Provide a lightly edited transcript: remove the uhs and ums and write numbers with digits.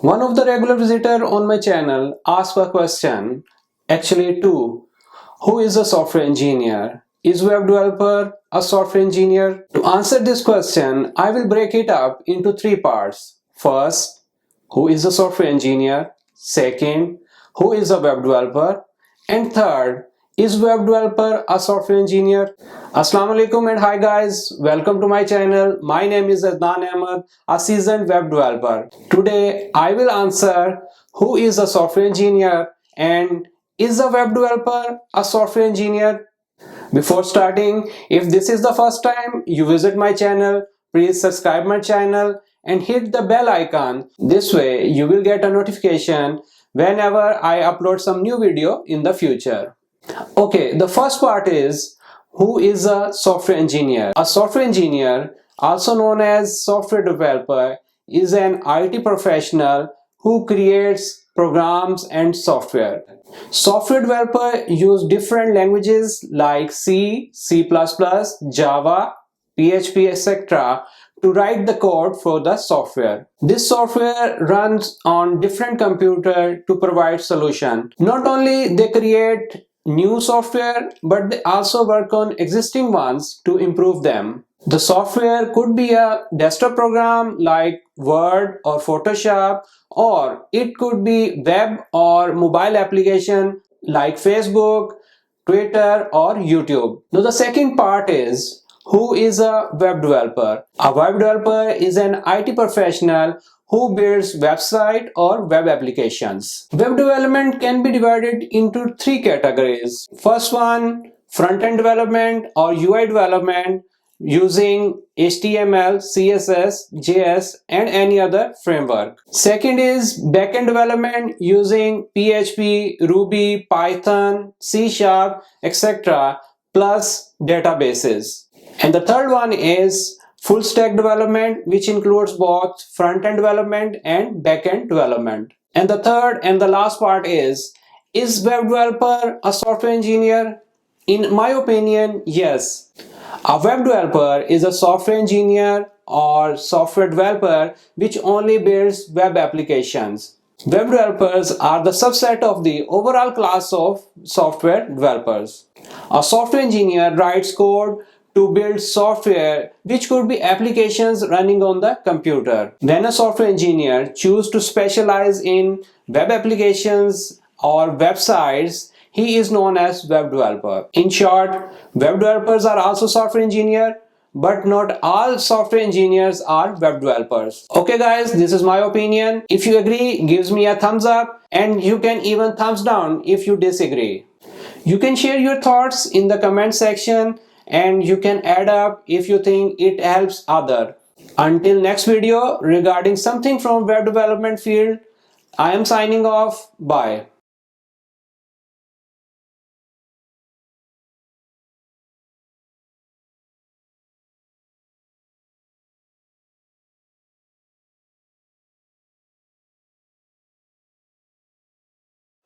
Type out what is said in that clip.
One of the regular visitor on my channel asked a question, actually two. Who is a software engineer? Is web developer a software engineer? To answer this question, I will break it up into three parts. First, who is a software engineer? Second, who is a web developer? And third, is web developer a software engineer? Assalamu alaikum and hi guys, welcome to my channel. My name is Adnan Ahmed, a seasoned web developer. Today I will answer who is a software engineer and is a web developer a software engineer? Before starting, if this is the first time you visit my channel, please subscribe my channel and hit the bell icon. This way you will get a notification whenever I upload some new video in the future. Okay, the first part is who is a software engineer? A software engineer, also known as software developer, is an IT professional who creates programs and software. Software developer use different languages like C, C++, Java, PHP, etc. to write the code for the software. This software runs on different computers to provide solution. Not only they create new software, but they also work on existing ones to improve them. The software could be a desktop program like Word or Photoshop, or it could be web or mobile application like Facebook, Twitter or YouTube. Now the second part is who is a web developer? A web developer is an IT professional who builds website or web applications. Web development can be divided into three categories. First one, front-end development or UI development using HTML, CSS, JS and any other framework. Second is backend development using PHP, Ruby, Python, C#, etc. plus databases. And the third one is full stack development, which includes both front-end development and back-end development. And the third and the last part is web developer a software engineer? In my opinion, yes. A web developer is a software engineer or software developer which only builds web applications. Web developers are the subset of the overall class of software developers. A software engineer writes code to build software which could be applications running on the computer. When a software engineer chooses to specialize in web applications or websites, he is known as web developer. In short, web developers are also software engineer, but not all software engineers are web developers. Okay guys, this is my opinion. If you agree, gives me a thumbs up, and you can even thumbs down if you disagree. You can share your thoughts in the comment section, and you can add up if you think it helps other. Until next video regarding something from web development field, I am signing off. Bye.